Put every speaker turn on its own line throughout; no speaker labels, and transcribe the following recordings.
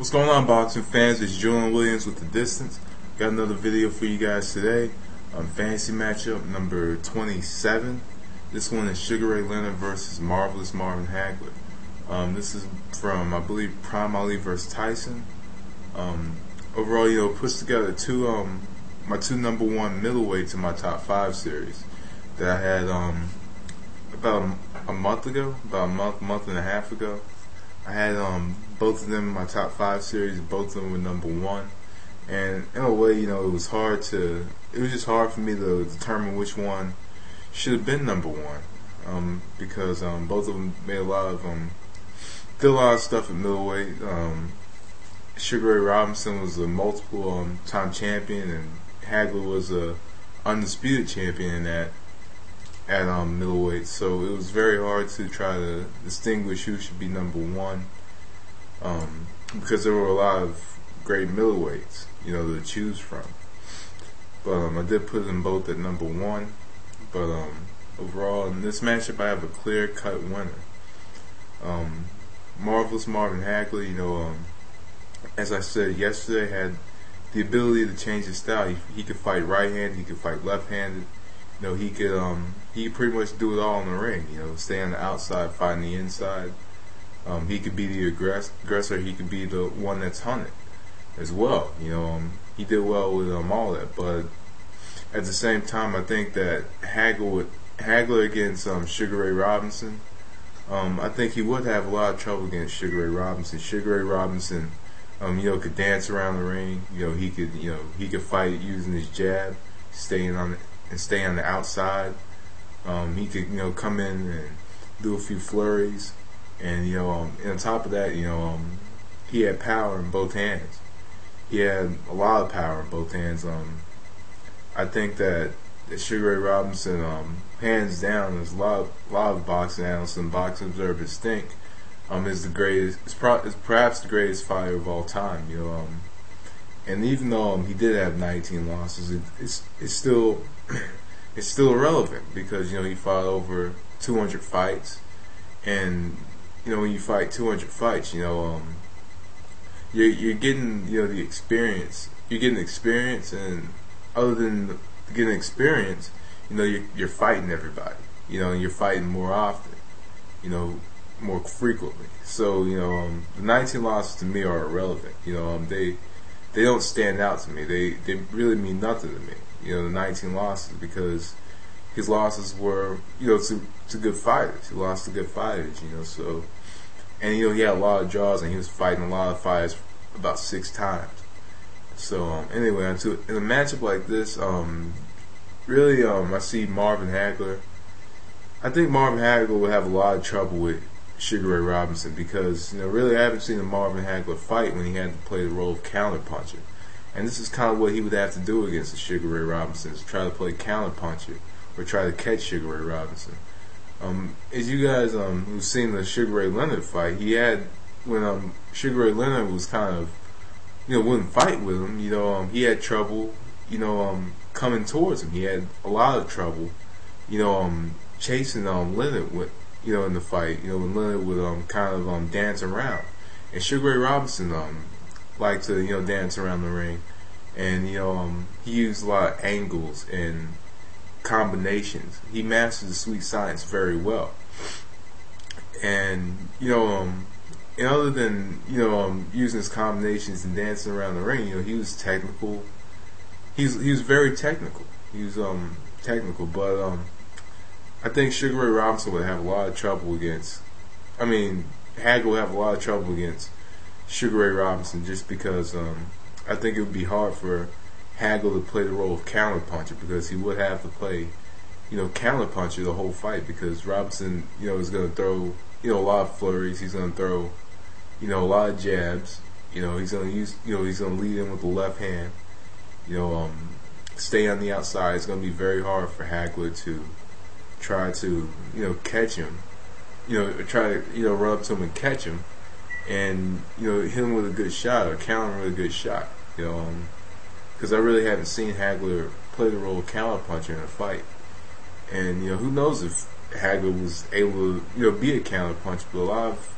What's going on, boxing fans? It's Julian Williams with The Distance. Got another video for you guys today. Fantasy matchup number 27. This one is Sugar Ray Leonard versus Marvelous Marvin Hagler. This is from, I believe, Prime Ali versus Tyson. Overall, puts together my two number one middleweights in my top 5 series that I had about a month and a half ago. I had both of them in my top 5 series. Both of them were number one, and in a way, it was just hard for me to determine which one should have been number one, because both of them made did a lot of stuff at middleweight. Sugar Ray Robinson was a multiple time champion, and Hagler was a undisputed champion at middleweight, so it was very hard to try to distinguish who should be number one, because there were a lot of great middleweights, to choose from. But I did put them both at number one. But overall, in this matchup, I have a clear-cut winner. Marvelous Marvin Hagler, as I said yesterday, had the ability to change his style. He could fight right-handed, he could fight left-handed. He could pretty much do it all in the ring. Stay on the outside, fight on the inside. He could be the aggressor. He could be the one that's hunted as well. He did well with all that. But at the same time, I think that Hagler against Sugar Ray Robinson, I think he would have a lot of trouble against Sugar Ray Robinson. Sugar Ray Robinson, could dance around the ring. He could fight using his jab, stay on the outside. He could come in and do a few flurries, and on top of that, he had power in both hands. He had a lot of power in both hands. I think that Sugar Ray Robinson, hands down, as a lot of boxing analysts and boxing observers think, is the greatest. Is perhaps the greatest fighter of all time. And even though he did have 19 losses, it's still irrelevant, because he fought over 200 fights, and when you fight 200 fights, you're getting the experience. You're getting experience, and other than getting experience, you're fighting everybody. You're fighting more often, more frequently. So the 19 losses to me are irrelevant. They don't stand out to me. They really mean nothing to me. The 19 losses, because his losses were, to good fighters. He lost to good fighters, so, and he had a lot of draws, and he was fighting a lot of fighters about 6 times. So anyway, in a matchup like this, really, I see Marvin Hagler. I think Marvin Hagler would have a lot of trouble with Sugar Ray Robinson, because really, I haven't seen a Marvin Hagler fight when he had to play the role of counterpuncher. And this is kind of what he would have to do against Sugar Ray Robinson, is try to play counterpuncher or try to catch Sugar Ray Robinson. As you guys who've seen the Sugar Ray Leonard fight, when Sugar Ray Leonard was kind of wouldn't fight with him, he had trouble coming towards him. He had a lot of trouble chasing Leonard with in the fight. When Leonard would kind of dance around, and Sugar Ray Robinson liked to dance around the ring, and he used a lot of angles and combinations. He mastered the sweet science very well, and and other than using his combinations and dancing around the ring, he was technical. He was very technical. He was technical, but I think Sugar Ray Robinson would have a lot of trouble against. Hagler would have a lot of trouble against Sugar Ray Robinson, just because I think it would be hard for Hagler to play the role of counterpuncher, because he would have to play counterpuncher the whole fight, because Robinson is going to throw a lot of flurries. He's going to throw a lot of jabs. He's going to use he's going to lead in with the left hand. Stay on the outside. It's going to be very hard for Hagler to try to catch him. Try to run up to him and catch him, and hit him with a good shot or counter him with a good shot. Because I really haven't seen Hagler play the role of counterpuncher in a fight, and who knows if Hagler was able to be a counterpuncher. But a lot of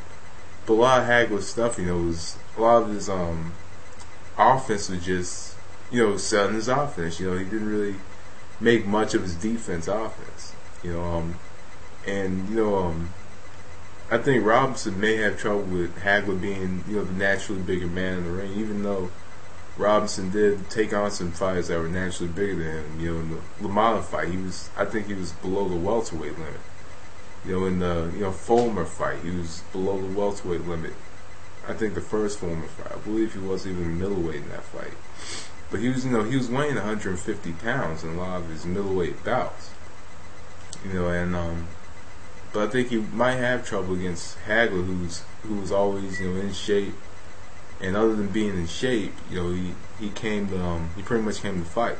But a lot of Hagler's stuff, was a lot of his offense was just, selling his offense. He didn't really make much of his defense offense. And I think Robinson may have trouble with Hagler being, the naturally bigger man in the ring, even though Robinson did take on some fighters that were naturally bigger than him. In the LaMotta fight, I think he was below the welterweight limit. In the Fulmer fight, he was below the welterweight limit. I think the first Fulmer fight, I believe he wasn't even middleweight in that fight. But he was weighing 150 pounds in a lot of his middleweight bouts. But I think he might have trouble against Hagler, who was always, in shape. And other than being in shape, he pretty much came to fight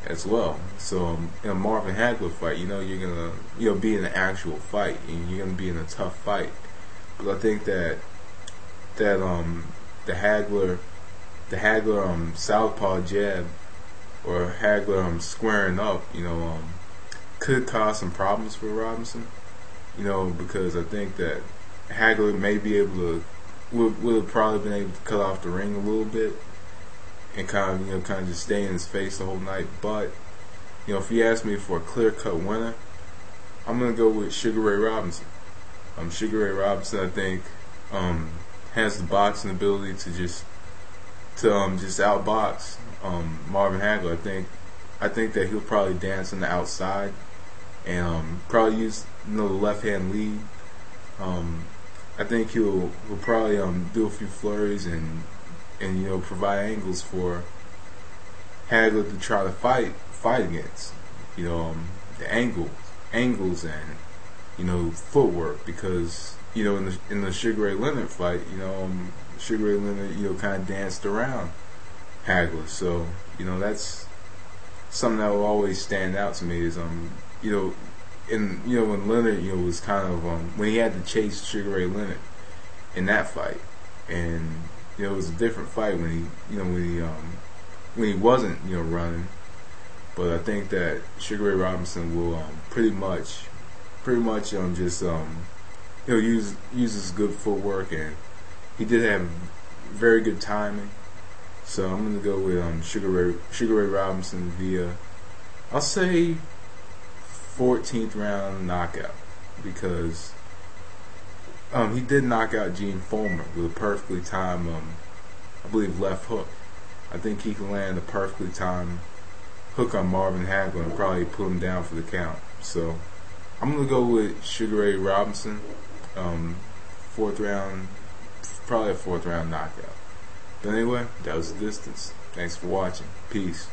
as well. So in a Marvin Hagler fight, you're gonna be in an actual fight, and you're gonna be in a tough fight. But I think that the Hagler southpaw jab, or Hagler squaring up, could cause some problems for Robinson. Because I think that Hagler may be able to would have probably been able to cut off the ring a little bit and kind of just stay in his face the whole night. But if you ask me for a clear-cut winner, I'm gonna go with Sugar Ray Robinson. Sugar Ray Robinson, I think, has the boxing ability to just outbox Marvin Hagler. I think that he'll probably dance on the outside and probably use the left hand lead. I think he'll probably do a few flurries and provide angles for Hagler to try to fight against. The angles and footwork, because in the Sugar Ray Leonard fight, Sugar Ray Leonard kind of danced around Hagler. So that's something that will always stand out to me is when Leonard was kind of when he had to chase Sugar Ray Leonard in that fight, and it was a different fight when he wasn't running. But I think that Sugar Ray Robinson will pretty much just use his good footwork, and he did have very good timing. So I'm gonna go with Sugar Ray Robinson via, I'll say, 14th round knockout, because he did knock out Gene Fulmer with a perfectly timed, I believe, left hook. I think he can land a perfectly timed hook on Marvin Hagler and probably put him down for the count. So I'm gonna go with Sugar Ray Robinson, fourth round, probably a 4th round knockout. But anyway, that was the distance. Thanks for watching. Peace.